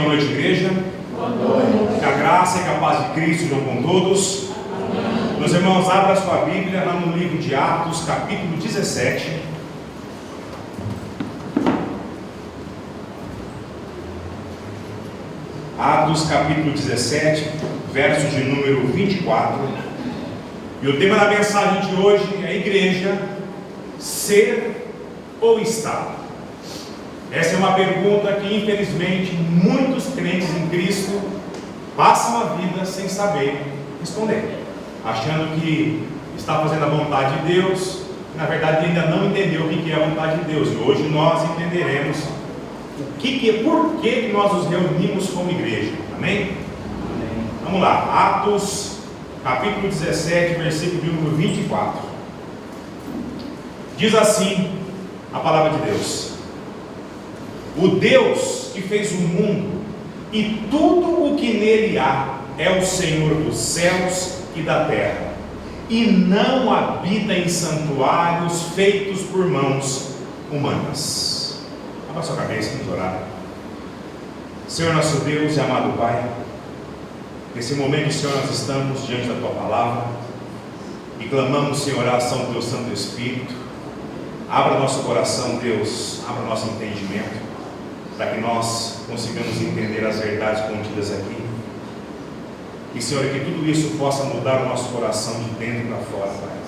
boa noite, igreja. Boa noite. Que a graça e a paz de Cristo estejam com todos. Amém. Meus irmãos, abra a sua Bíblia lá no livro de Atos, capítulo 17. Atos, capítulo 17, verso de número 24. E o tema da mensagem de hoje é: igreja, ser ou estar? Essa é uma pergunta que, infelizmente, muitos crentes em Cristo passam a vida sem saber responder, achando que está fazendo a vontade de Deus, e na verdade ainda não entendeu o que é a vontade de Deus. E hoje nós entenderemos por que nós nos reunimos como igreja. Amém? Amém. Vamos lá, Atos, capítulo 17, versículo de número 24. Diz assim a palavra de Deus: o Deus que fez o mundo e tudo o que nele há é o Senhor dos céus e da terra, e não habita em santuários feitos por mãos humanas. Abra sua cabeça e vamos orar. Senhor nosso Deus e amado Pai, nesse momento, Senhor, nós estamos diante da Tua palavra e clamamos, Senhor, a ação do Teu Santo Espírito. Abra nosso coração, Deus, abra nosso entendimento, para que nós consigamos entender as verdades contidas aqui. E, Senhor, que tudo isso possa mudar o nosso coração de dentro para fora, Pai,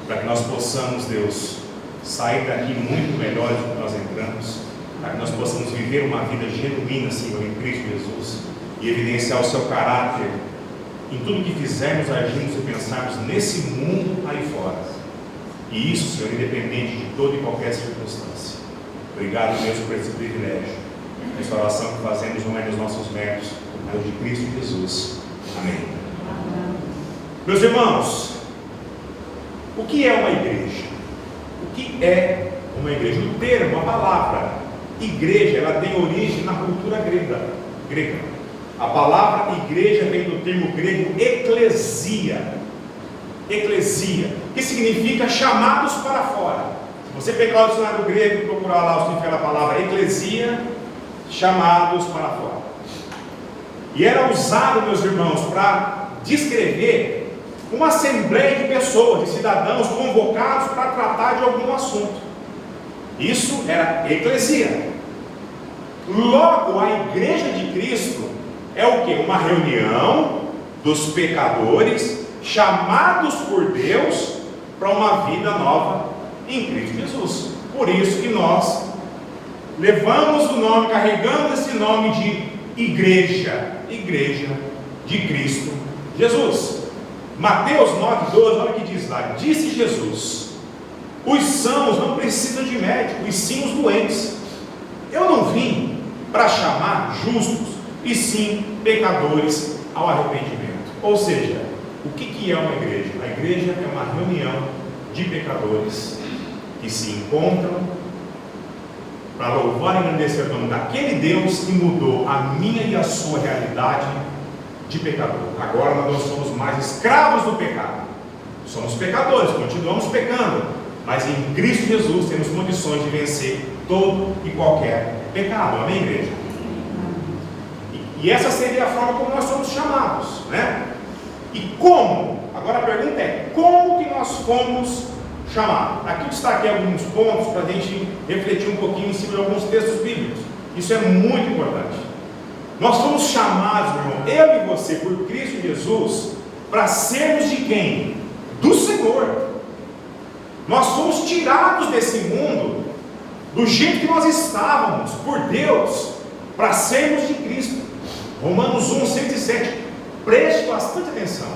para que nós possamos, Deus, sair daqui muito melhores do que nós entramos, para que nós possamos viver uma vida genuína, Senhor, em Cristo Jesus, e evidenciar o Seu caráter em tudo que fizermos, agirmos e pensarmos nesse mundo aí fora. E isso, Senhor, independente de toda e qualquer circunstância. Obrigado, Deus, por esse privilégio. Essa oração que fazemos não é dos nossos méritos, mas de Cristo Jesus. Amém. Meus irmãos, o que é uma igreja? O que é uma igreja? O termo, a palavra igreja, ela tem origem na cultura grega. A palavra igreja vem do termo grego eclesia, que significa chamados para fora. Se você pegar o dicionário grego e procurar lá o significado da palavra eclesia, chamados para fora. E era usado, meus irmãos, para descrever uma assembleia de pessoas, de cidadãos convocados para tratar de algum assunto. Isso era eclesia. Logo, a igreja de Cristo é o que? Uma reunião dos pecadores chamados por Deus para uma vida nova em Cristo Jesus. Por isso que nós levamos o nome, carregamos esse nome de igreja de Cristo Jesus. Mateus 9,12, olha o que diz lá: disse Jesus: os sãos não precisam de médico, e sim os doentes. Eu não vim para chamar justos, e sim pecadores ao arrependimento. Ou seja, o que é uma igreja? A igreja é uma reunião de pecadores que se encontram para louvar e engrandecer o nome daquele Deus que mudou a minha e a sua realidade de pecador. Agora nós não somos mais escravos do pecado, somos pecadores, continuamos pecando, mas em Cristo Jesus temos condições de vencer todo e qualquer pecado. Amém, igreja? E essa seria a forma como nós somos chamados, né? E como? Agora a pergunta é: como que nós fomos chamados? Aqui eu destaquei alguns pontos para a gente refletir um pouquinho em cima de alguns textos bíblicos. Isso é muito importante. Nós fomos chamados, meu irmão, eu e você, por Cristo Jesus, para sermos de quem? Do Senhor. Nós fomos tirados desse mundo do jeito que nós estávamos, por Deus, para sermos de Cristo. Romanos 1, 6 e 7. Preste bastante atenção.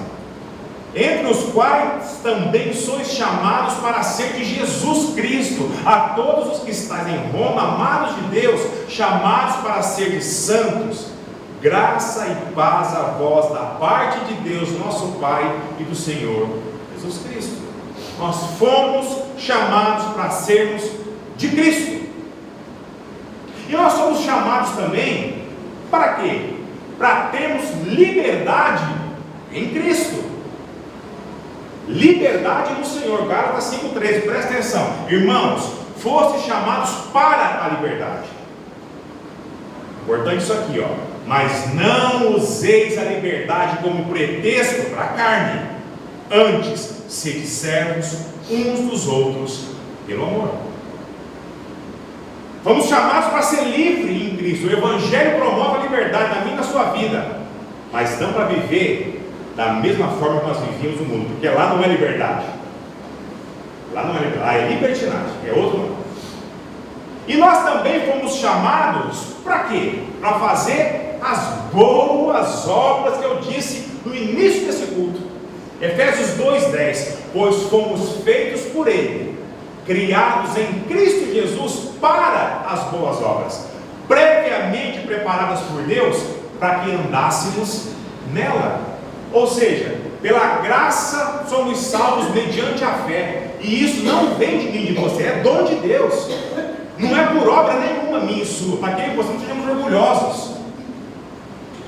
Entre os quais também sois chamados para ser de Jesus Cristo, a todos os que estáis em Roma, amados de Deus, chamados para ser de santos, graça e paz a vós da parte de Deus, nosso Pai, e do Senhor Jesus Cristo. Nós fomos chamados para sermos de Cristo. E nós somos chamados também para quê? Para termos liberdade em Cristo. Liberdade no Senhor. Gálatas 5,13, presta atenção, irmãos, foste chamados para a liberdade. Importante isso aqui, ó. Mas não useis a liberdade como pretexto para a carne. Antes, sede servos uns dos outros pelo amor. Fomos chamados para ser livres em Cristo. O Evangelho promove a liberdade na minha e na sua vida, mas não para viver da mesma forma que nós vivíamos no mundo, porque lá não é liberdade. Lá não é liberdade, lá é libertinagem, é outro nome. E nós também fomos chamados para quê? Para fazer as boas obras que eu disse no início desse culto. Efésios 2:10. Pois fomos feitos por Ele, criados em Cristo Jesus para as boas obras, previamente preparadas por Deus para que andássemos nela. Ou seja, pela graça somos salvos mediante a fé, e isso não vem de mim, de você, é dom de Deus. Não é por obra nenhuma minha e sua, para que você não sejamos orgulhosos.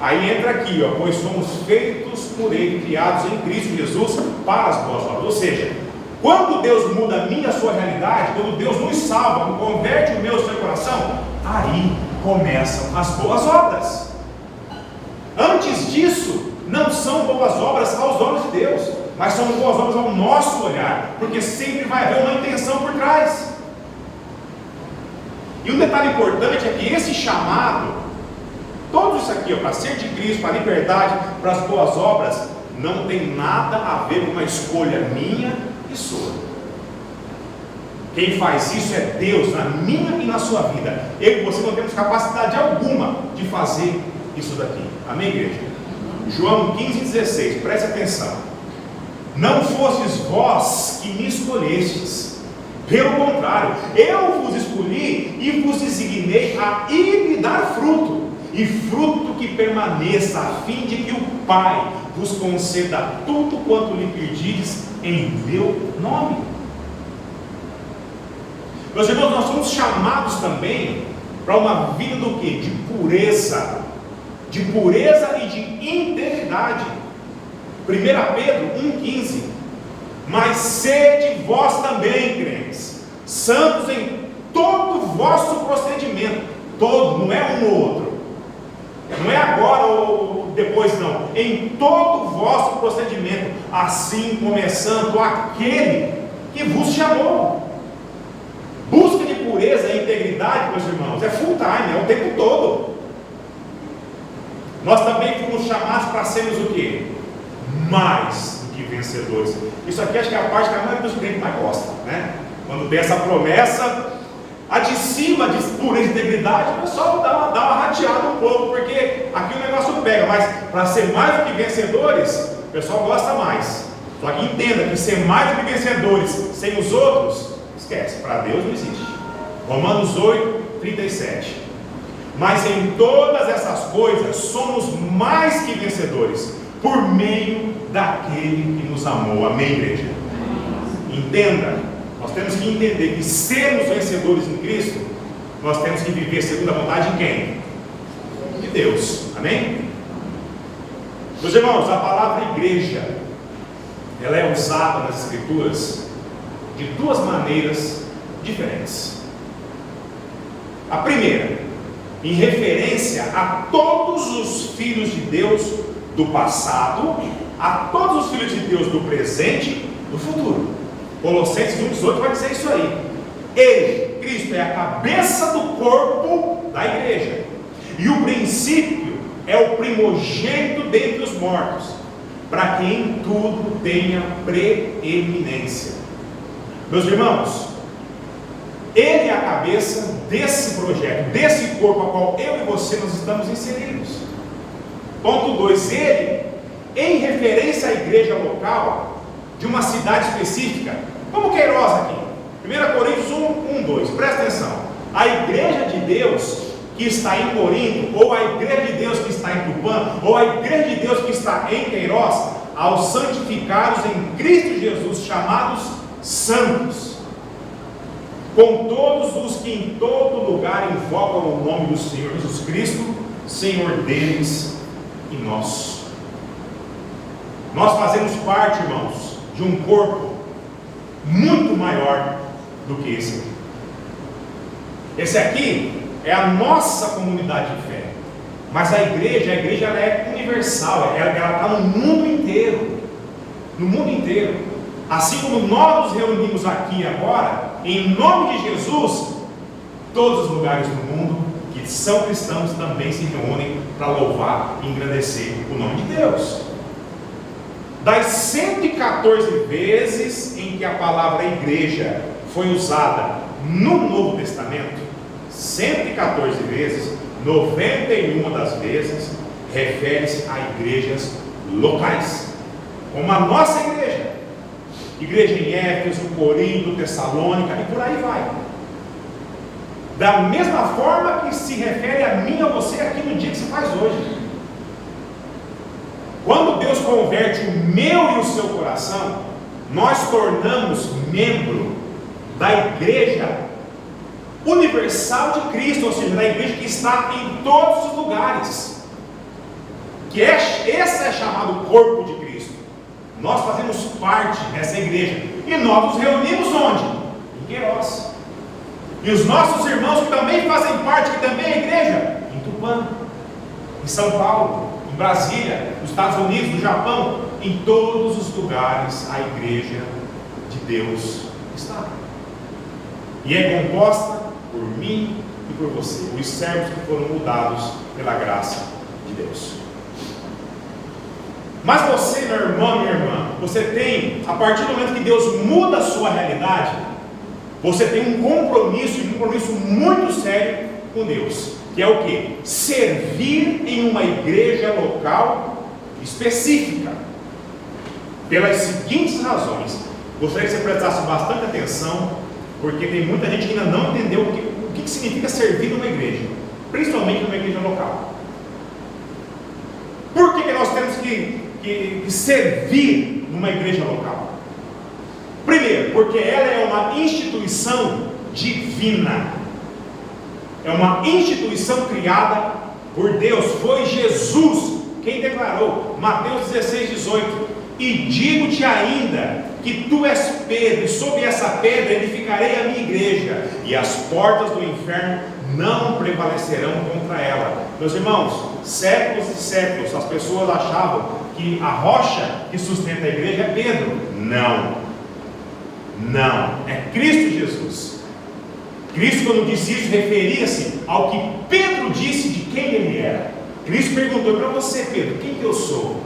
Aí entra aqui, ó, pois somos feitos por Ele, criados em Cristo Jesus para as boas obras. Ou seja, quando Deus muda a minha e a sua realidade, quando Deus nos salva, converte o meu e o seu coração, aí começam as boas obras. Antes disso, não são boas obras aos olhos de Deus, mas são boas obras ao nosso olhar, porque sempre vai haver uma intenção por trás. E um detalhe importante é que esse chamado, todo isso aqui, para ser de Cristo, para a liberdade, para as boas obras, não tem nada a ver com uma escolha minha e sua. Quem faz isso é Deus, na minha e na sua vida. Eu e você não temos capacidade alguma de fazer isso daqui. Amém, igreja? João 15,16, preste atenção. Não fostes vós que me escolhestes, pelo contrário, eu vos escolhi e vos designei a ir e dar fruto, e fruto que permaneça, a fim de que o Pai vos conceda tudo quanto lhe pedirdes em meu nome. Meus irmãos, nós somos chamados também para uma vida do quê? De pureza e de integridade. 1 Pedro 1,15. Mas sede vós também, crentes, santos em todo o vosso procedimento. Todo, não é um no outro, não é agora ou depois, não. Em todo o vosso procedimento, assim começando aquele que vos chamou. Busca de pureza e integridade, meus irmãos, é full time, é o tempo todo. Nós também fomos chamados para sermos o quê? Mais do que vencedores. Isso aqui acho que é a parte que a maioria dos crentes mais gosta, né? Quando tem essa promessa, a de cima de pureza e integridade, o pessoal dá uma rateada um pouco, porque aqui o negócio pega, mas para ser mais do que vencedores, o pessoal gosta mais. Só que entenda que ser mais do que vencedores sem os outros, esquece, para Deus não existe. Romanos 8:37. Mas em todas essas coisas somos mais que vencedores, por meio daquele que nos amou. Amém, igreja? Entenda, nós temos que entender que sermos vencedores em Cristo, nós temos que viver segundo a vontade de quem? De Deus. Amém? Meus irmãos, a palavra igreja, ela é usada nas Escrituras de duas maneiras diferentes. A primeira, em referência a todos os filhos de Deus do passado, a todos os filhos de Deus do presente, do futuro. Colossenses 1,18 vai dizer isso aí. Ele, Cristo, é a cabeça do corpo da igreja, e o princípio é o primogênito dentre os mortos, para que em tudo tenha preeminência. Meus irmãos, Ele é a cabeça desse projeto, desse corpo ao qual eu e você nós estamos inseridos. Ponto 2, Ele, em referência à igreja local de uma cidade específica, como Queiroz aqui, 1 Coríntios 1:2, presta atenção. A igreja de Deus que está em Corinto, ou a igreja de Deus que está em Tupã, ou a igreja de Deus que está em Queiroz, aos santificados em Cristo Jesus, chamados santos, com todos os que em todo lugar invocam o nome do Senhor Jesus Cristo, Senhor deles e nosso. Nós fazemos parte, irmãos, de um corpo muito maior do que esse aqui. Esse aqui é a nossa comunidade de fé. Mas a igreja ela é universal, ela está no mundo inteiro. No mundo inteiro. Assim como nós nos reunimos aqui agora, em nome de Jesus, todos os lugares do mundo que são cristãos também se reúnem para louvar e engrandecer o nome de Deus. Das 114 vezes em que a palavra igreja foi usada no Novo Testamento, 114 vezes, 91 das vezes refere-se a igrejas locais, como a nossa igreja em Éfeso, Corinto, Tessalônica e por aí vai. Da mesma forma que se refere a mim e a você aqui no dia que se faz hoje. Quando Deus converte o meu e o seu coração, nós tornamos membro da igreja universal de Cristo, ou seja, da igreja que está em todos os lugares, esse é chamado corpo de Cristo. Nós fazemos parte dessa igreja, e nós nos reunimos onde? Em Queiroz. E os nossos irmãos que também fazem parte, que também é igreja, em Tupã, em São Paulo, em Brasília, nos Estados Unidos, no Japão, em todos os lugares a igreja de Deus está. E é composta por mim e por você, os servos que foram mudados pela graça de Deus. Mas você, meu irmão, minha irmã, você tem, a partir do momento que Deus muda a sua realidade, você tem um compromisso muito sério com Deus, que é o quê? Servir em uma igreja local específica, pelas seguintes razões. Gostaria que você prestasse bastante atenção, porque tem muita gente que ainda não entendeu o que significa servir numa igreja, principalmente numa igreja local. Por que nós temos que servir numa igreja local? Primeiro, porque ela é uma instituição divina, é uma instituição criada por Deus. Foi Jesus quem declarou, Mateus 16:18: e digo-te ainda que tu és Pedro, e sobre essa pedra edificarei a minha igreja, e as portas do inferno não prevalecerão contra ela. Meus irmãos, séculos e séculos as pessoas achavam que a rocha que sustenta a igreja é Pedro. Não, é Cristo Jesus. Cristo, quando disse isso, referia-se ao que Pedro disse de quem ele era. Cristo perguntou para você, Pedro, quem que eu sou?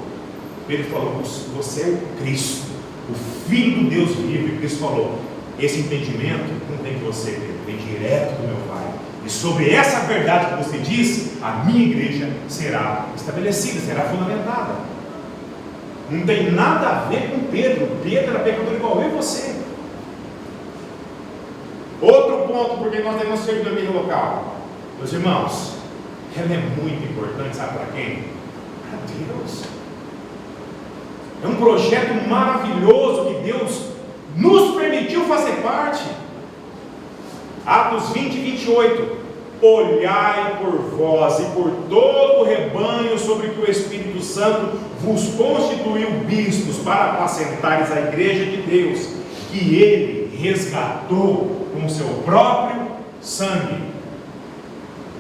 Pedro falou, você é o Cristo, o Filho do Deus vivo. E Cristo falou, esse entendimento não tem de você, Pedro, vem direto do meu Pai. E sobre essa verdade que você disse, a minha igreja será estabelecida, será fundamentada. Não tem nada a ver com Pedro. Pedro era pecador igual eu e você. Outro ponto porque nós devemos servir na igreja local. Meus irmãos, ela é muito importante, sabe para quem? Para Deus. É um projeto maravilhoso que Deus nos permitiu fazer parte. Atos 20:28: olhai por vós e por todo o rebanho sobre que o Espírito Santo vos constituiu bispos para apacentares a igreja de Deus, que Ele resgatou com o seu próprio sangue.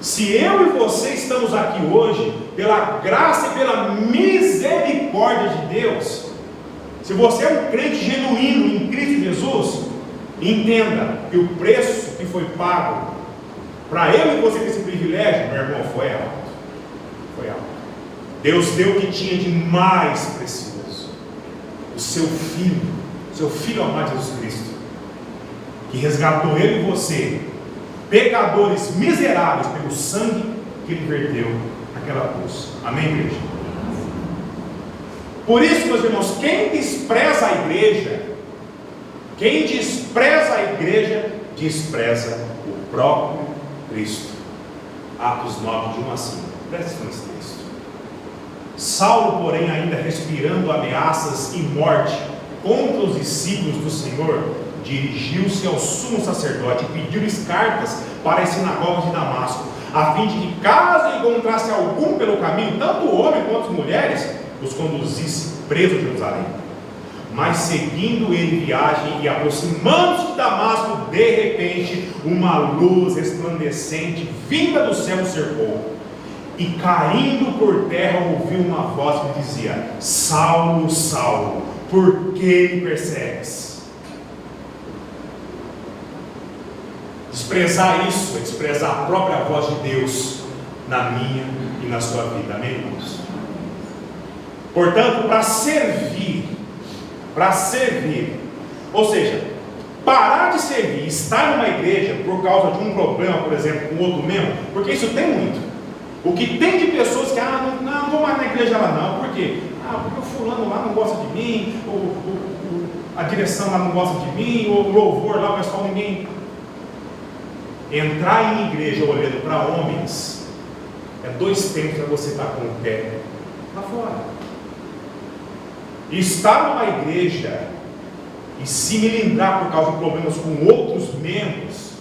Se eu e você estamos aqui hoje, pela graça e pela misericórdia de Deus, se você é um crente genuíno em Cristo Jesus, entenda que o preço que foi pago para eu e você ter esse privilégio, meu irmão, foi alto. Foi alto. Deus deu o que tinha de mais precioso, o seu Filho amado Jesus Cristo, que resgatou eu e você, pecadores miseráveis, pelo sangue que Ele verteu naquela cruz. Amém, igreja? Por isso, meus irmãos, quem despreza a igreja, despreza o próprio Cristo. Atos 9, de 1 a 5. Presta atenção nesse texto. Saulo, porém, ainda respirando ameaças e morte contra os discípulos do Senhor, dirigiu-se ao sumo sacerdote e pediu-lhes cartas para as sinagogas de Damasco, a fim de que, caso encontrasse algum pelo caminho, tanto homem quanto mulheres, os conduzisse preso a Jerusalém. Mas seguindo ele viagem e aproximando-se de Damasco, de repente uma luz resplandecente vinda do céu o cercou. e caindo por terra ouviu uma voz que dizia: Saulo, Saulo, por que me persegues? Desprezar isso é desprezar a própria voz de Deus na minha e na sua vida, amém, irmãos? Portanto, para servir, ou seja, parar de servir, estar numa igreja por causa de um problema, por exemplo, com outro membro, porque isso tem muito. O que tem de pessoas que, não vou mais na igreja lá não, por quê? Porque o fulano lá não gosta de mim, a direção lá não gosta de mim, o louvor lá, o pessoal, ninguém. Entrar em igreja olhando para homens é 2 tempos para você estar com o pé lá fora. Estar numa igreja e se melindrar por causa de problemas com outros membros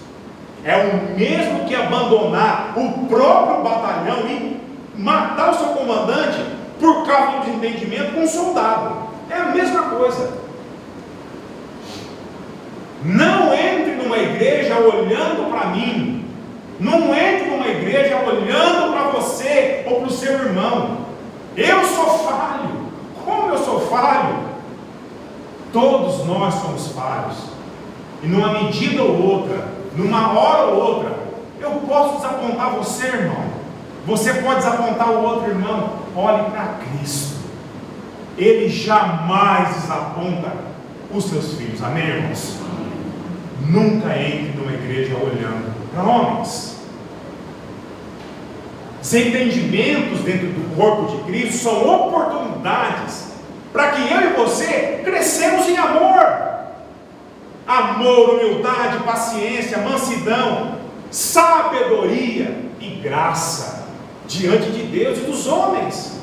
é o mesmo que abandonar o próprio batalhão e matar o seu comandante por causa do desentendimento com um soldado. É a mesma coisa. Não entre numa igreja olhando para mim. Não entre numa igreja olhando para você ou para o seu irmão. Eu sou falho. Como eu sou falho? Todos nós somos falhos. E numa medida ou outra, numa hora ou outra, eu posso desapontar você, irmão. Você pode desapontar o outro irmão. Olhe para Cristo. Ele jamais desaponta os seus filhos. Amém, irmãos? Nunca entre numa igreja olhando para homens. Desentendimentos dentro do corpo de Cristo são oportunidades para que eu e você crescemos em amor. Amor, humildade, paciência, mansidão, sabedoria e graça diante de Deus e dos homens.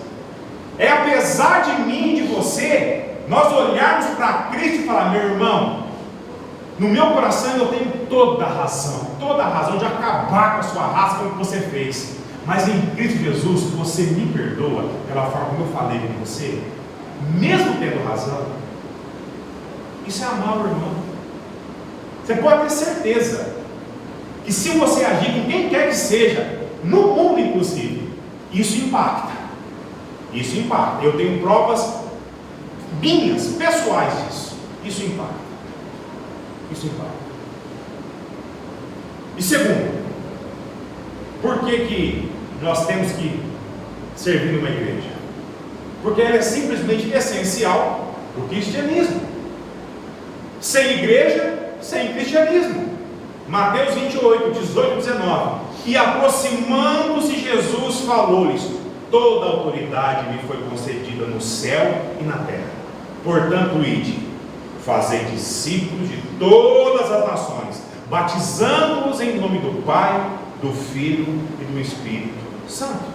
É apesar de mim e de você, nós olharmos para Cristo e falar: meu irmão, no meu coração eu tenho toda a razão de acabar com a sua raça como você fez. Mas em Cristo Jesus, você me perdoa pela forma como eu falei com você, mesmo tendo razão. Isso é amar o irmão. Você pode ter certeza que se você agir com quem quer que seja, no mundo inclusive, isso impacta. Isso impacta. Eu tenho provas minhas, pessoais disso. Isso impacta. Isso impacta. E segundo, por que nós temos que servir numa igreja? Porque ela é simplesmente essencial para o cristianismo. Sem igreja, sem cristianismo. Mateus 28, 18 e 19. E aproximando-se Jesus, falou-lhes: toda autoridade me foi concedida no céu e na terra. Portanto, ide, fazei discípulos de todas as nações, batizando-os em nome do Pai, do Filho e do Espírito Santo.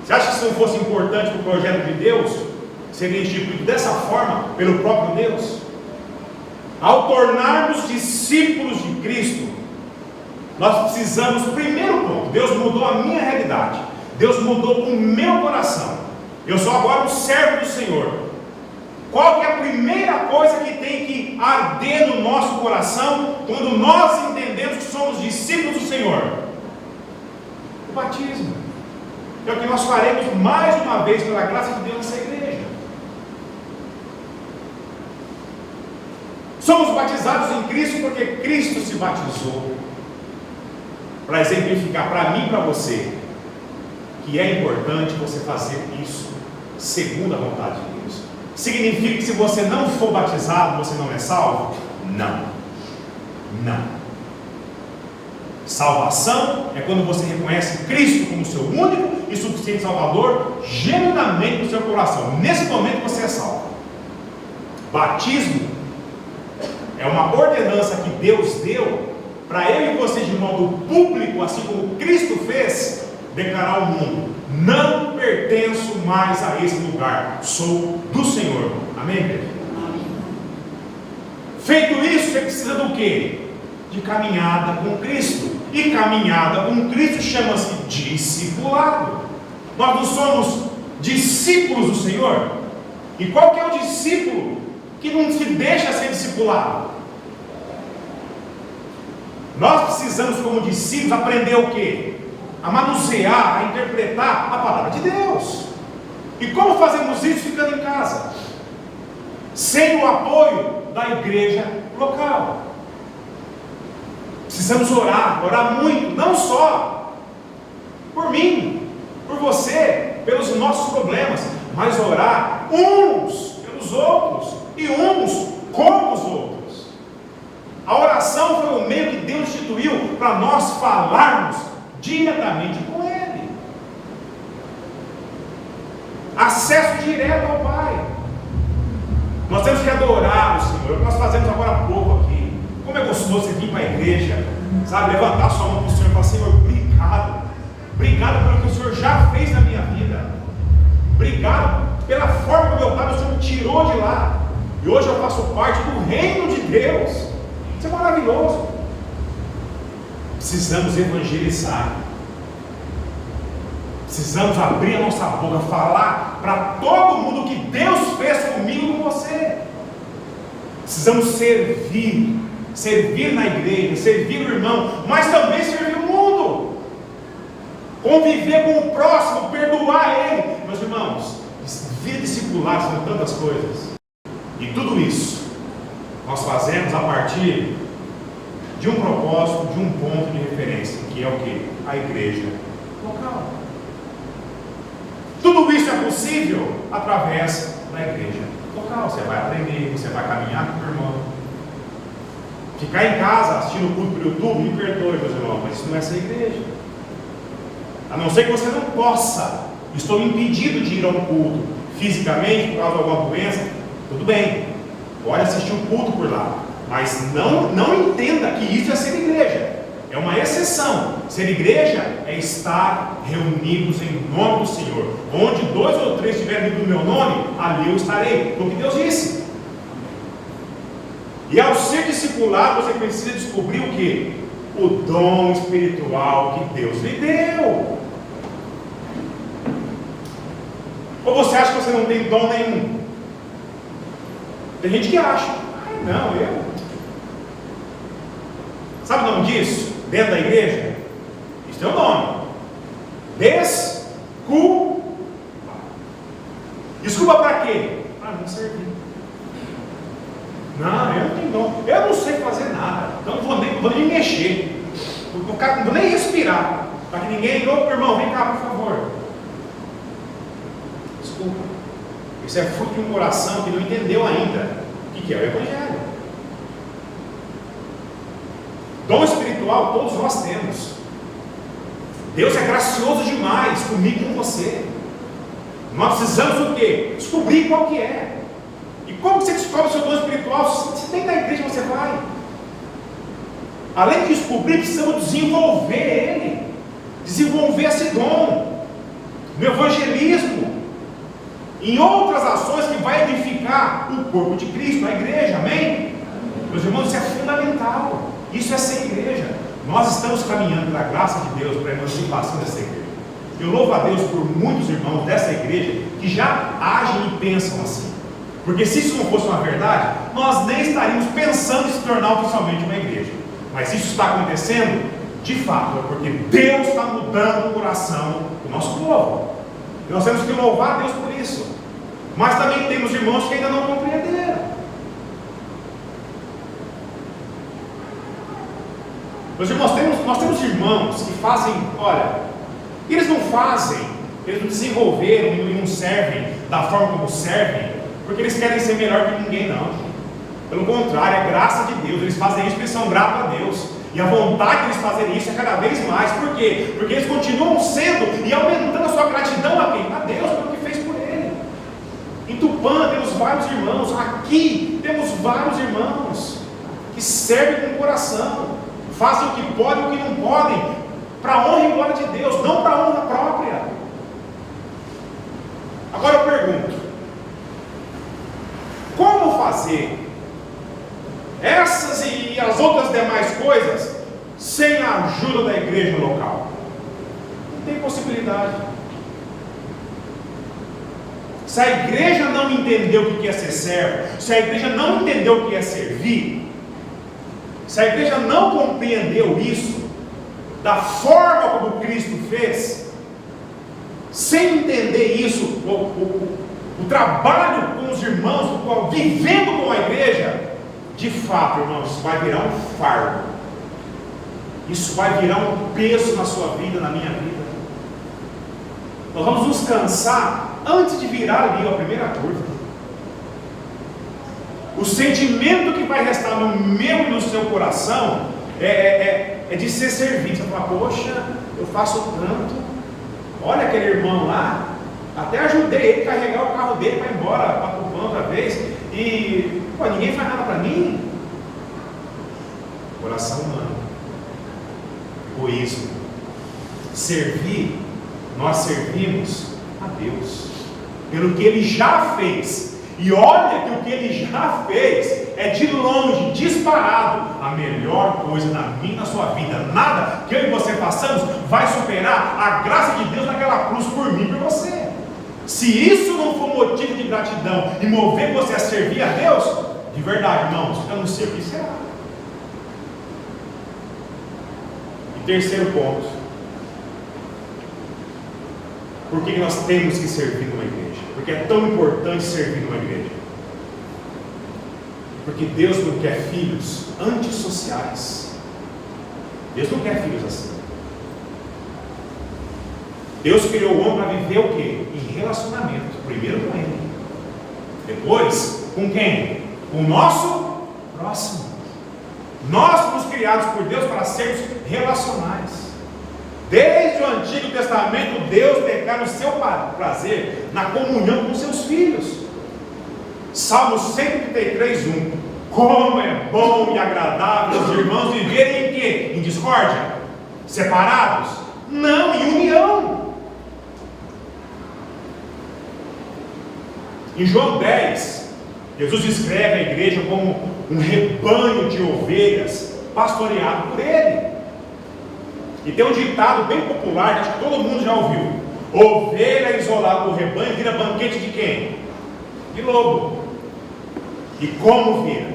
Você acha que se não fosse importante para o projeto de Deus, seria instituído dessa forma pelo próprio Deus? Ao tornarmos discípulos de Cristo, nós precisamos, primeiro ponto, Deus mudou a minha realidade, Deus mudou o meu coração. Eu sou agora um servo do Senhor. Qual que é a primeira coisa que tem que arder no nosso coração quando nós entendemos que somos discípulos do Senhor? O batismo. É o que nós faremos mais uma vez pela graça de Deus nessa igreja. Somos batizados em Cristo porque Cristo se batizou, para exemplificar para mim e para você que é importante você fazer isso segundo a vontade de Deus. Significa que se você não for batizado, você não é salvo? Não. Salvação é quando você reconhece Cristo como seu único e suficiente Salvador, genuinamente no seu coração. Nesse momento você é salvo. Batismo é uma ordenança que Deus deu para eu e você, de modo público, assim como Cristo fez, declarar ao mundo: não pertenço mais a esse lugar, sou do Senhor. Amém, igreja? Feito isso, você precisa do quê? De caminhada com Cristo. E caminhada com Cristo chama-se discipulado. Nós não somos discípulos do Senhor? E qual que é o discípulo que não se deixa ser discipulado? Nós precisamos, como discípulos, aprender o quê? a manusear, a interpretar a palavra de Deus. E como fazemos isso ficando em casa? Sem o apoio da igreja local. Precisamos orar muito, não só por mim, por você, pelos nossos problemas, mas orar uns pelos outros e uns com os outros. A oração foi o meio que Deus instituiu para nós falarmos diretamente com Ele. Acesso direto ao Pai. Nós temos que adorar o Senhor, é o que nós fazemos agora há pouco aqui. Como é gostoso você vir para a igreja, sabe, levantar sua mão para o Senhor e falar: Senhor, obrigado pelo que o Senhor já fez na minha vida, obrigado pela forma que meu Pai, o Senhor me tirou de lá, e hoje eu faço parte do reino de Deus. Isso é maravilhoso. Precisamos evangelizar, precisamos abrir a nossa boca, falar para todo mundo o que Deus fez comigo e com você. Precisamos servir na igreja, servir o irmão, mas também servir o mundo, conviver com o próximo, perdoar ele. Meus irmãos, vida discipular são tantas coisas, e tudo isso nós fazemos a partir de um propósito, de um ponto de referência, que é o que? A igreja local. Tudo isso é possível através da igreja local. Você vai aprender, você vai caminhar com o irmão. Ficar em casa assistindo o culto pelo YouTube, me perdoe, meus irmãos, mas isso não é essa igreja. A não ser que você não possa, estou impedido de ir ao culto fisicamente por causa de alguma doença, tudo bem, pode assistir o culto por lá, mas não entenda que isso é ser igreja. É uma exceção. Ser igreja é estar reunidos em nome do Senhor. Onde 2 ou 3 estiverem unidos no meu nome, ali eu estarei. Foi o que Deus disse. E ao ser discipulado, você precisa descobrir o que? O dom espiritual que Deus lhe deu. Ou você acha que você não tem dom nenhum? Tem gente que acha: não, eu. Sabe o nome disso? Dentro da igreja? Isso tem um nome: desculpa. Desculpa para quê? Para não servir. Não, eu não tenho dom, eu não sei fazer nada, então não vou nem mexer, não vou nem respirar, para que ninguém, ô irmão, vem cá por favor. Desculpa. Isso é fruto de um coração que não entendeu ainda o que é o Evangelho. Dom espiritual todos nós temos. Deus é gracioso demais comigo e com você. Nós precisamos o quê? Descobrir qual que é. E como você descobre o seu dom espiritual? Se tem na igreja, você vai. Além de descobrir, precisamos desenvolver ele. Desenvolver esse dom no evangelismo, em outras ações que vai edificar o corpo de Cristo, a igreja, amém? Meus irmãos, isso é fundamental. Isso é ser igreja. Nós estamos caminhando pela graça de Deus para a emancipação dessa igreja. Eu louvo a Deus por muitos irmãos dessa igreja que já agem e pensam assim. Porque se isso não fosse uma verdade, nós nem estaríamos pensando em se tornar oficialmente uma igreja. Mas isso está acontecendo, de fato, é porque Deus está mudando o coração do nosso povo. E nós temos que louvar a Deus por isso. Mas também temos irmãos que ainda não compreenderam. Meus irmãos, nós temos irmãos que fazem, olha, eles não desenvolveram e não servem da forma como servem, porque eles querem ser melhor que ninguém, não. Pelo contrário, é graça de Deus. Eles fazem isso porque eles são gratos a Deus. E a vontade de eles fazerem isso é cada vez mais. Por quê? Porque eles continuam sendo e aumentando a sua gratidão a quem? A Deus pelo que fez por ele. Em Tupã temos vários irmãos. Aqui temos vários irmãos que servem com o coração, fazem o que podem e o que não podem, para a honra e glória de Deus, não para a honra própria. Agora eu pergunto: como fazer essas e as outras demais coisas sem a ajuda da igreja local? Não tem possibilidade. Se a igreja não entendeu o que é ser servo, se a igreja não entendeu o que é servir, se a igreja não compreendeu isso, da forma como Cristo fez, sem entender isso, o trabalho com os irmãos, vivendo com a igreja, de fato, irmãos, isso vai virar um fardo, isso vai virar um peso na sua vida, na minha vida. Nós vamos nos cansar antes de virar ali a primeira curva. O sentimento que vai restar no meu e no seu coração é de ser servido. Você fala, poxa, eu faço tanto, olha aquele irmão lá, até ajudei ele a carregar o carro dele para ir embora para Tupã outra vez, e pô, ninguém faz nada para mim. Coração humano, egoísmo. Servir, nós servimos a Deus pelo que Ele já fez. E olha que o que Ele já fez é de longe, disparado, a melhor coisa na minha e na sua vida. Nada que eu e você façamos vai superar a graça de Deus naquela cruz por mim e por você. Se isso não for motivo de gratidão e mover você a servir a Deus, de verdade, irmãos, eu não sei o que será. E terceiro ponto, por que nós temos que servir numa igreja? Porque é tão importante servir numa igreja. Porque Deus não quer filhos antissociais. Deus não quer filhos assim. Deus criou o homem para viver o quê? Em relacionamento. Primeiro com Ele. Depois, com quem? Com o nosso próximo. Nós fomos criados por Deus para sermos relacionais. Desde o Antigo Testamento, Deus declara o seu prazer na comunhão com seus filhos. Salmo 133, 1. Como é bom e agradável os irmãos viverem em quê? Em discórdia? Separados? Não, em união. Em João 10, Jesus escreve a igreja como um rebanho de ovelhas pastoreado por Ele. E tem um ditado bem popular, que acho que todo mundo já ouviu: ovelha isolada do rebanho vira banquete de quem? De lobo. E como vira?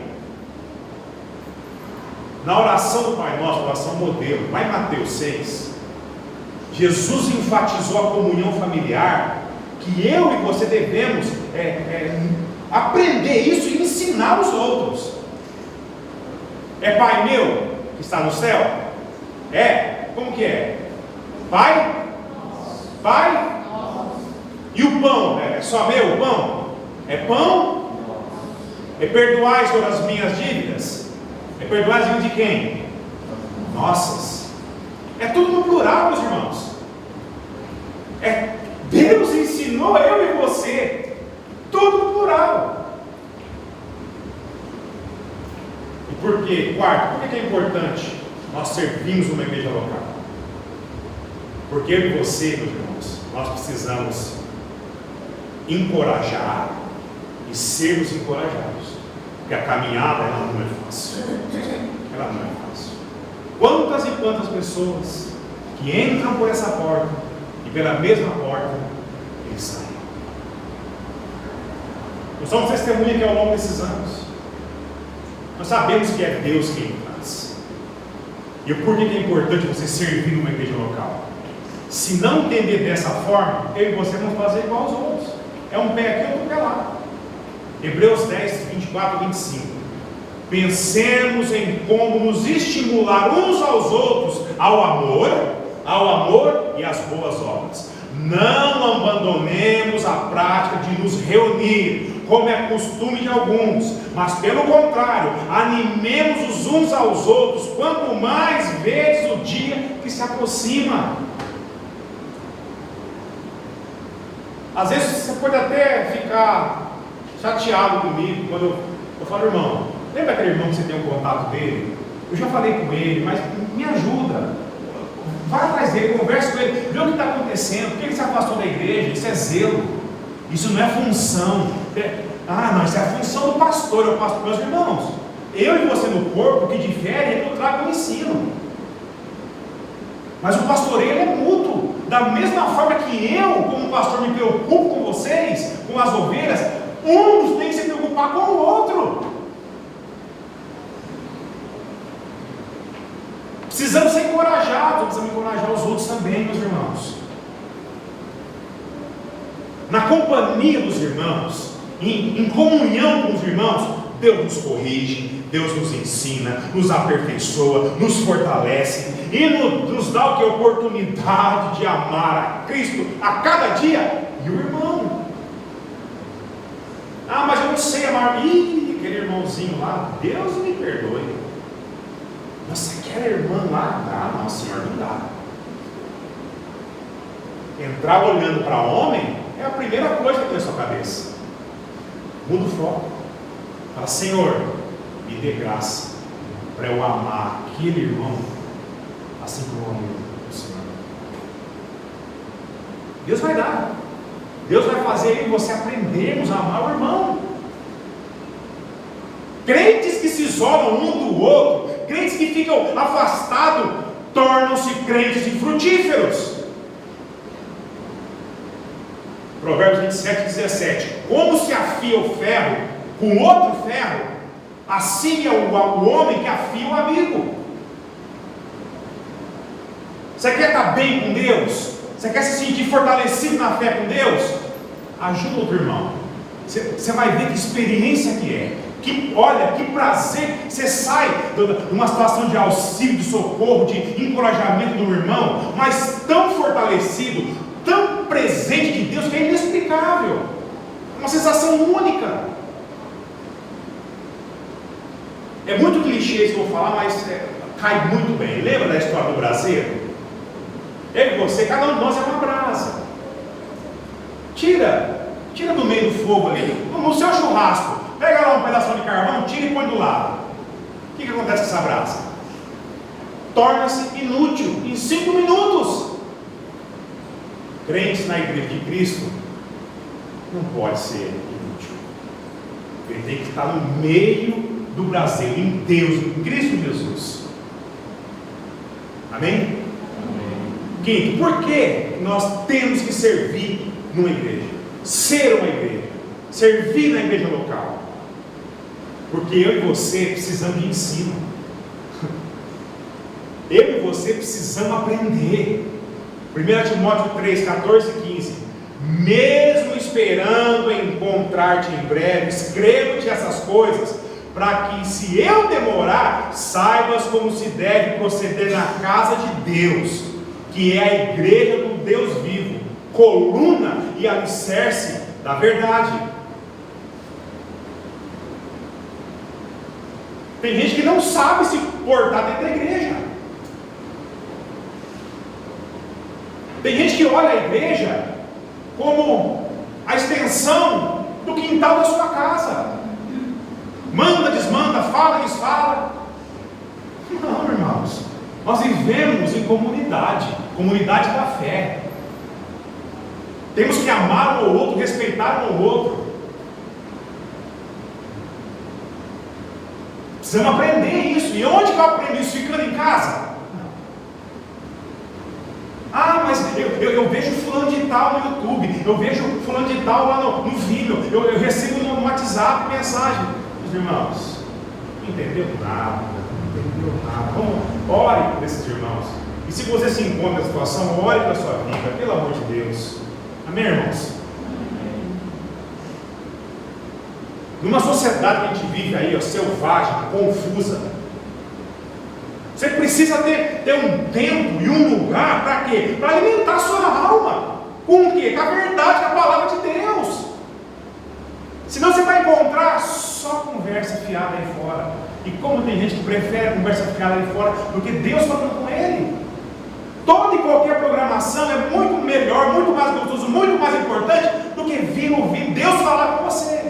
Na oração do Pai Nosso, oração modelo, lá em Mateus 6, Jesus enfatizou a comunhão familiar, que eu e você devemos aprender isso e ensinar os outros. É Pai meu que está no céu? Como que é? Pai? Pai? E o pão? É só meu o pão? É pão? É perdoai, Senhor, as minhas dívidas? É perdoar as dívidas de quem? Nossas. É tudo no plural, meus irmãos. Deus ensinou eu e você. Tudo no plural. E por quê? Quarto, por que é importante nós servimos uma igreja local? Porque eu e você, meus irmãos, nós precisamos encorajar e sermos encorajados. Porque a caminhada, ela não é fácil. Ela não é fácil. Quantas e quantas pessoas que entram por essa porta e pela mesma porta eles saem. Nós somos testemunha que ao longo desses anos nós sabemos que é Deus quem traz. E por que é importante você servir numa igreja local? Se não entender dessa forma, eu e você vamos fazer igual aos outros. É um pé aqui, outro pé lá. Hebreus 10, 24 e 25. Pensemos em como nos estimular uns aos outros ao amor e às boas obras. Não abandonemos a prática de nos reunir, como é costume de alguns, mas pelo contrário, animemos os uns aos outros, quanto mais vezes o dia que se aproxima. Às vezes você pode até ficar chateado comigo quando eu falo, irmão, lembra aquele irmão que você tem um contato dele? Eu já falei com ele, mas me ajuda. Vai atrás dele, conversa com ele, vê o que está acontecendo, por que ele se afastou da igreja? Isso é zelo, isso não é função. Não, isso é a função do pastor, é o pastor. Meus irmãos, eu e você no corpo, o que difere é que eu trago o ensino. Mas o pastoreio é mútuo. Da mesma forma que eu, como pastor, me preocupo com vocês, com as ovelhas, uns têm que se preocupar com o outro. Precisamos ser encorajados, precisamos encorajar os outros também, meus irmãos. Na companhia dos irmãos, em comunhão com os irmãos, Deus nos corrige, Deus nos ensina, nos aperfeiçoa, nos fortalece e nos dá o que? A oportunidade de amar a Cristo a cada dia e o irmão. Ah, mas eu não sei amar. Aquele irmãozinho lá, Deus me perdoe. Nossa, aquela irmã lá, dá, não, senhor, não dá. Entrar olhando para homem é a primeira coisa que tem na sua cabeça. Muda o foco. Fala, Senhor, me dê graça para eu amar aquele irmão assim como eu amo o Senhor. Deus vai dar. Deus vai fazer eu e você aprendermos a amar o irmão. Crentes que se isolam um do outro, crentes que ficam afastados, tornam-se crentes infrutíferos. Provérbios 27:17. Como se afia o ferro com outro ferro, assim é o homem que afia o amigo. Você quer estar bem com Deus? Você quer se sentir fortalecido na fé com Deus? Ajuda outro irmão. Você vai ver que experiência que é. Olha, que prazer. Você sai de uma situação de auxílio, de socorro, de encorajamento do irmão, mas tão fortalecido, tão presente de Deus, que é inexplicável. É uma sensação única. É muito clichê isso que eu vou falar, mas cai muito bem. Lembra da história do braseiro? Eu e você, cada um de nós é uma brasa. Tira do meio do fogo ali, no seu churrasco, pega lá um pedaço de carvão, tira e põe do lado. O que acontece com essa brasa? Torna-se inútil em 5 minutos. Crentes na igreja de Cristo não pode ser inútil. Ele tem que estar no meio do braseiro, em Deus, em Cristo Jesus. Amém? Amém. Quinto, por que nós temos que servir numa igreja? Ser uma igreja, servir na igreja local. Porque eu e você precisamos de ensino. Eu e você precisamos aprender. 1 Timóteo 3, 14 e 15. Mesmo esperando encontrar-te em breve, escrevo-te essas coisas, para que, se eu demorar, saibas como se deve proceder na casa de Deus, que é a igreja do Deus vivo, coluna e alicerce da verdade. Tem gente que não sabe se portar dentro da igreja. Tem gente que olha a igreja como a extensão do quintal da sua casa. Manda, desmanda, fala, desfala. Não, irmãos. Nós vivemos em comunidade da fé. Temos que amar um ao outro, respeitar um ao outro. Precisamos aprender isso. E onde que eu aprendi isso? Ficando em casa? Ah, mas eu vejo fulano de tal no YouTube, eu vejo fulano de tal lá no vídeo, eu recebo no WhatsApp mensagem. Meus irmãos, não entendeu nada. Vamos, ore por esses irmãos. E se você se encontra nessa situação, ore para a sua vida, pelo amor de Deus. Amém, irmãos? Numa sociedade que a gente vive aí, ó, selvagem, confusa, você precisa ter um tempo e um lugar para quê? Para alimentar a sua alma. Com o quê? Com a verdade, com a palavra de Deus. Senão você vai encontrar só conversa fiada aí fora. E como tem gente que prefere conversa fiada aí fora do que Deus falando com ele. Toda e qualquer programação é muito melhor, muito mais gostoso, muito mais importante do que vir ouvir Deus falar com você.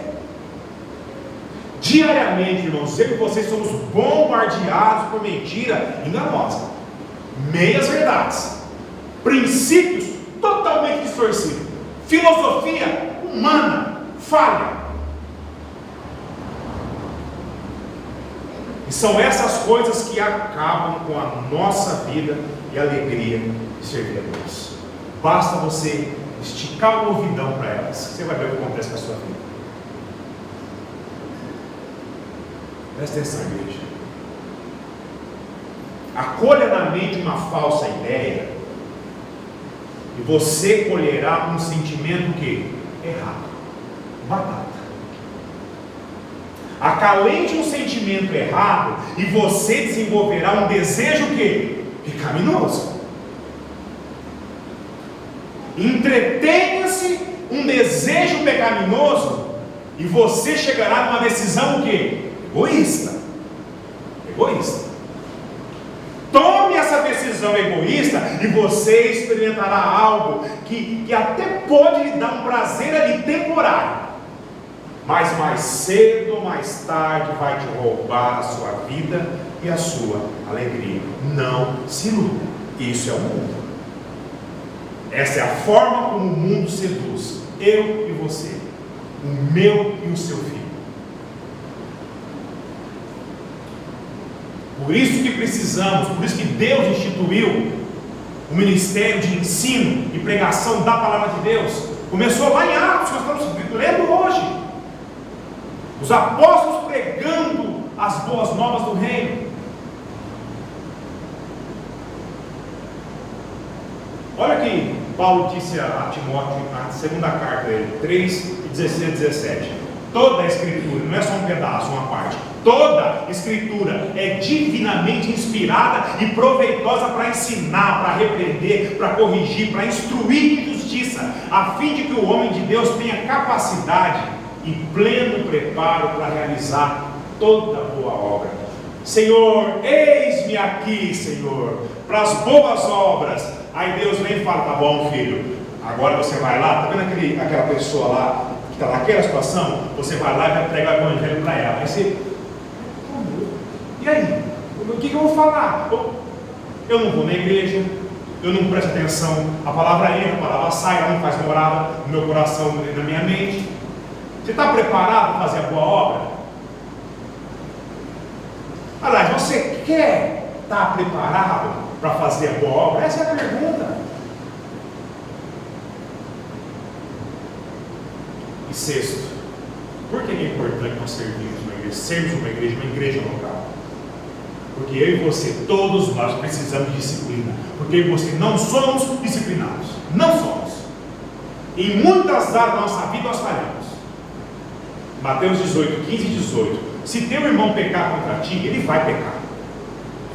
Diariamente, irmãos, eu e vocês somos bombardeados por mentira enganosa, meias verdades, princípios totalmente distorcidos, filosofia humana, falha. E são essas coisas que acabam com a nossa vida e a alegria de servir a Deus. Basta você esticar o ouvidão para elas, você vai ver o que acontece com a sua vida. Presta atenção, igreja. acolha na mente uma falsa ideia, e você colherá um sentimento que? Errado. Batata. Acalente um sentimento errado e você desenvolverá um desejo que? Pecaminoso. Entretenha-se um desejo pecaminoso e você chegará numa decisão o quê? Egoísta. Egoísta. Tome essa decisão egoísta e você experimentará algo que até pode lhe dar um prazer ali temporário, mas mais cedo ou mais tarde vai te roubar a sua vida e a sua alegria. Não se iluda. Isso é o mundo. Essa é a forma como o mundo seduz eu e você, o meu e o seu filho. Por isso que precisamos, por isso que Deus instituiu o ministério de ensino e pregação da palavra de Deus. Começou lá em Atos, que nós estamos lendo hoje. Os apóstolos pregando as boas novas do reino. Olha aqui, Paulo disse a Timóteo na segunda carta dele, 3:16-17. Toda a escritura, não é só um pedaço, uma parte. Toda escritura é divinamente inspirada e proveitosa para ensinar, para repreender, para corrigir, para instruir em justiça, a fim de que o homem de Deus tenha capacidade e pleno preparo para realizar toda boa obra. Senhor, eis-me aqui, Senhor, para as boas obras. Aí Deus vem e fala: tá bom, filho, agora você vai lá, tá vendo aquela pessoa lá que está naquela situação? Você vai lá e vai pregar o evangelho para ela. Aí você, e aí? O que eu vou falar? Eu não vou na igreja, eu não presto atenção, a palavra entra, a palavra sai, ela não faz morada no meu coração, na minha mente. Você está preparado para fazer a boa obra? Aliás, você quer estar preparado para fazer a boa obra? Essa é a pergunta. E sexto, por que é importante nós sermos uma igreja local? Porque eu e você, todos nós precisamos de disciplina. Porque eu e você não somos disciplinados. Não somos. Em muitas áreas da nossa vida nós falhamos. Mateus 18, 15 e 18. Se teu irmão pecar contra ti, ele vai pecar.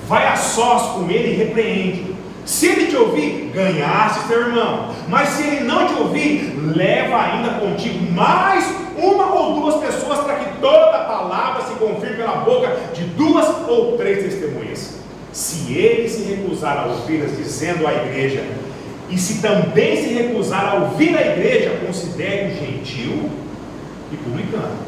Vai a sós com ele e repreende. Se ele te ouvir, ganhaste teu irmão. Mas se ele não te ouvir, leva ainda contigo mais uma ou duas pessoas, para que toda palavra se confirme pela boca de 2 ou 3 testemunhas. Se ele se recusar a ouvi-las, dizendo à igreja, e se também se recusar a ouvir a igreja, considere-o gentil e publicano.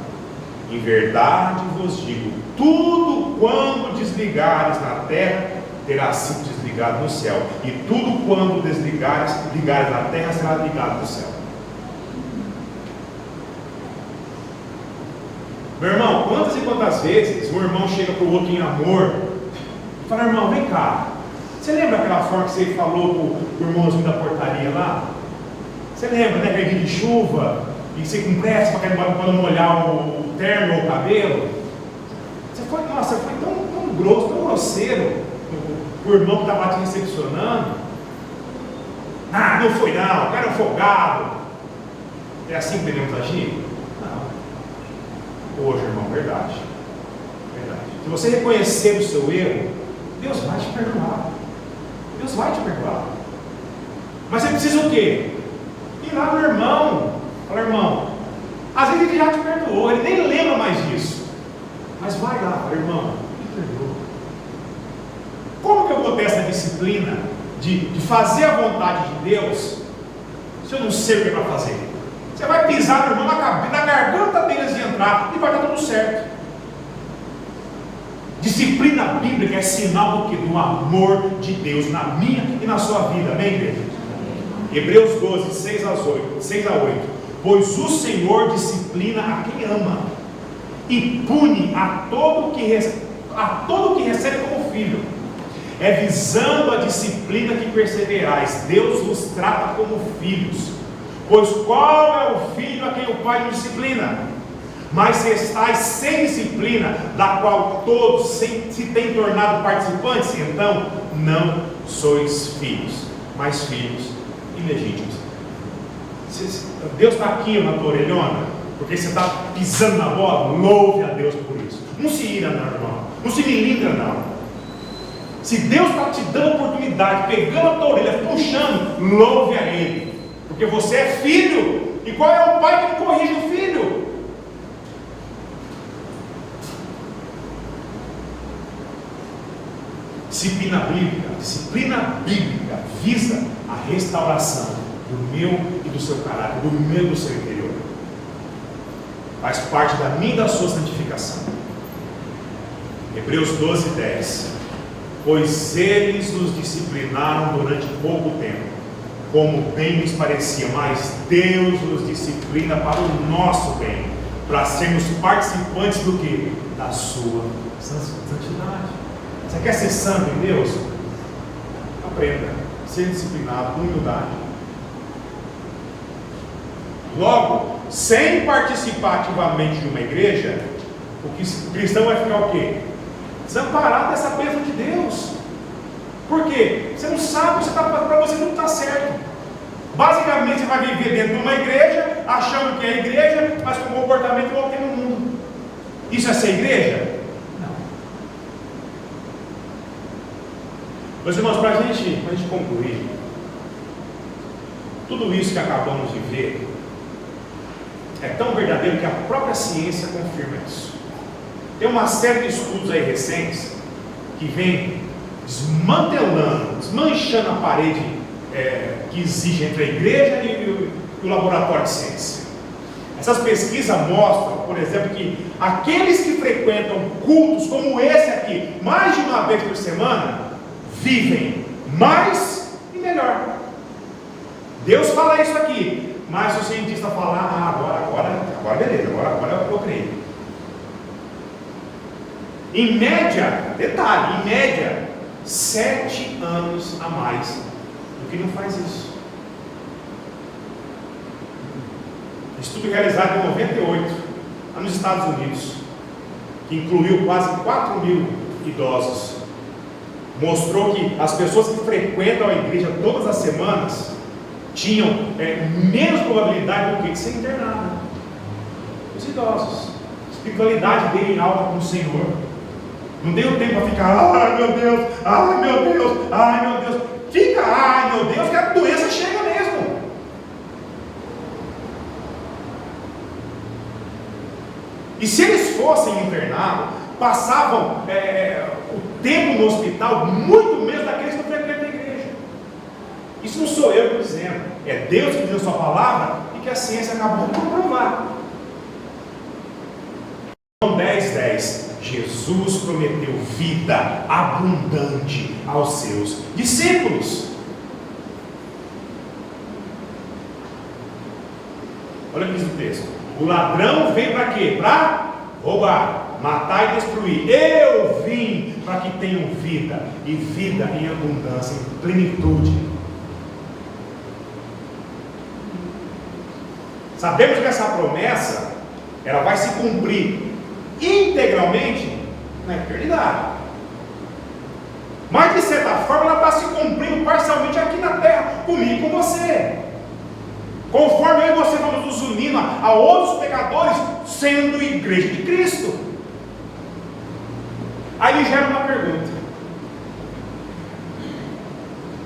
Em verdade vos digo, tudo quanto desligares na terra, terá sido desligado no céu, e tudo quanto ligares na terra, será ligado no céu. Meu irmão, quantas e quantas vezes um irmão chega para o outro em amor e fala: irmão, vem cá, você lembra aquela forma que você falou para o irmãozinho da portaria lá? Você lembra, né, que de chuva, e você com pressa para não molhar o terno ou o cabelo? Você foi tão grosso, tão grosseiro, o irmão que estava te recepcionando. Ah, não foi não, o cara é um folgado. É assim que devemos agir? Não. Hoje, irmão, verdade. Se você reconhecer o seu erro, Deus vai te perdoar. Deus vai te perdoar. Mas você precisa o quê? Ir lá no irmão. Fala: irmão, às vezes ele já te perdoou, ele nem lembra mais disso. Mas vai lá, fala: irmão, me perdoa. Como que eu vou ter essa disciplina de fazer a vontade de Deus, se eu não sei o que é para fazer? Você vai pisar no irmão na garganta deles de entrar e vai dar tudo certo. Disciplina bíblica é sinal do que? Do amor de Deus na minha e na sua vida, amém, igreja? Hebreus 12, 6 a 8. Pois o Senhor disciplina a quem ama e pune a todo que recebe como filho. É visando a disciplina que perseverais. Deus vos trata como filhos. Pois qual é o filho a quem o pai não disciplina? Mas se estáis sem disciplina, da qual todos se têm tornado participantes, então não sois filhos, mas filhos ilegítimos. Deus está aqui na tua orelhona, porque você está pisando na bola. Louve a Deus por isso. Não se ira não, irmão. Não se melindra não. Se Deus está te dando oportunidade, pegando a tua orelha, puxando, louve a Ele, porque você é filho. E qual é o pai que corrige o filho? Disciplina bíblica visa a restauração do meu e do seu caráter, do meu e do seu interior. Faz parte da minha e da sua santificação. Hebreus 12:10. Pois eles nos disciplinaram durante pouco tempo, como bem nos parecia, mas Deus nos disciplina para o nosso bem, para sermos participantes do que? Da sua santidade. Você quer ser santo em Deus? Aprenda a ser disciplinado com humildade. Logo, sem participar ativamente de uma igreja, o cristão vai ficar o quê? Desamparado dessa bênção de Deus. Por quê? Você não sabe, para você não está certo. Basicamente, você vai viver dentro de uma igreja, achando que é igreja, mas com comportamento igual tem no mundo. Isso é ser igreja? Não. Meus irmãos, para a gente concluir, tudo isso que acabamos de ver é tão verdadeiro que a própria ciência confirma isso. Tem uma série de estudos aí recentes que vem desmanchando a parede que existe entre a igreja e o laboratório de ciência. Essas pesquisas mostram, por exemplo, que aqueles que frequentam cultos como esse aqui, mais de uma vez por semana, vivem mais e melhor. Deus fala isso aqui, mas o cientista fala, agora beleza, agora eu creio. Em média, detalhe, em média, 7 anos a mais do que não faz isso. Estudo realizado em 98, lá nos Estados Unidos, que incluiu quase 4.000 idosos, mostrou que as pessoas que frequentam a igreja todas as semanas tinham menos probabilidade do que de ser internada. Os idosos, a espiritualidade dele em alta com o Senhor. Não deu tempo para ficar, ai meu Deus, ai meu Deus, ai meu Deus. Fica, ai meu Deus, que a doença chega mesmo. E se eles fossem internados, passavam o tempo no hospital muito menos daqueles que não frequentam a igreja. Isso não sou eu que estou dizendo, é Deus que diz a sua palavra e que a ciência acabou de comprovar. João 10:10. Jesus prometeu vida abundante aos seus discípulos. Olha o que diz o texto: o ladrão vem para quê? Para roubar, matar e destruir. Eu vim para que tenham vida, e vida em abundância, em plenitude. Sabemos que essa promessa ela vai se cumprir integralmente na eternidade, mas de certa forma ela está se cumprindo parcialmente aqui na terra, comigo e com você, conforme eu e você vamos nos unindo a outros pecadores, sendo igreja de Cristo. Aí gera uma pergunta: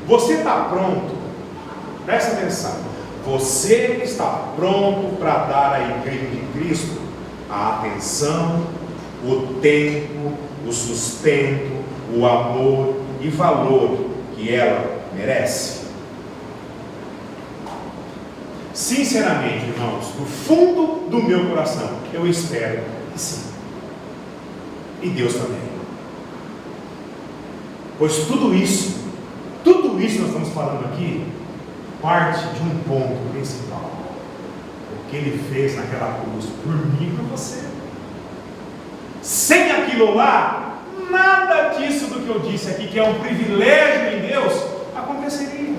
você está pronto? Presta atenção, você está pronto para dar à igreja de Cristo a atenção, o tempo, o sustento, o amor e valor que ela merece? Sinceramente, irmãos, do fundo do meu coração, eu espero que sim. E Deus também. Pois tudo isso que nós estamos falando aqui, parte de um ponto principal: o que Ele fez naquela cruz por mim e por você. Sem aquilo lá, nada disso do que eu disse aqui, que é um privilégio em Deus, aconteceria.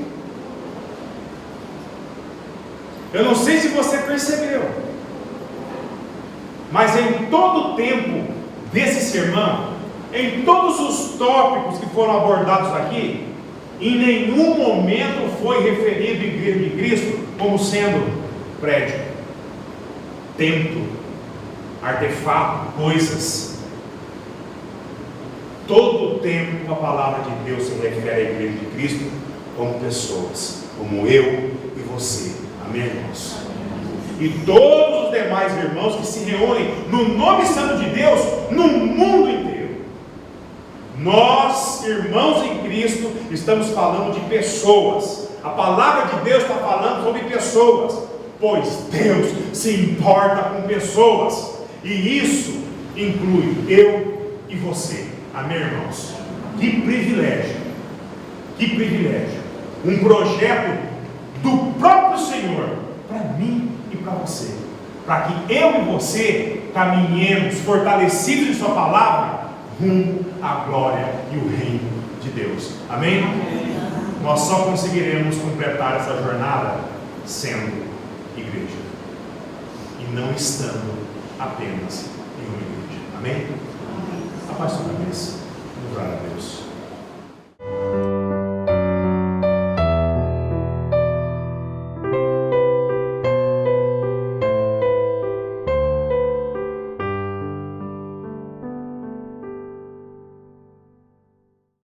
Eu não sei se você percebeu, Mas em todo o tempo desse sermão, em todos os tópicos que foram abordados aqui, em nenhum momento foi referido a igreja de Cristo como sendo prédio, templo, artefato, coisas. Todo o tempo a palavra de Deus se refere à igreja de Cristo como pessoas, como eu e você. Amém, irmãos? E todos os demais irmãos que se reúnem no nome santo de Deus no mundo inteiro. Nós, irmãos em Cristo, estamos falando de pessoas. A palavra de Deus está falando sobre pessoas, pois Deus se importa com pessoas, e isso inclui eu e você. Amém, irmãos? Que privilégio, que privilégio. Um projeto do próprio Senhor para mim e para você, para que eu e você caminhemos fortalecidos em sua palavra rumo à glória e o reino de Deus. Amém? Amém. Nós só conseguiremos completar essa jornada sendo igreja e não estando apenas em uma igreja. Amém? Abaixe sua cabeça. Vamos orar a Deus.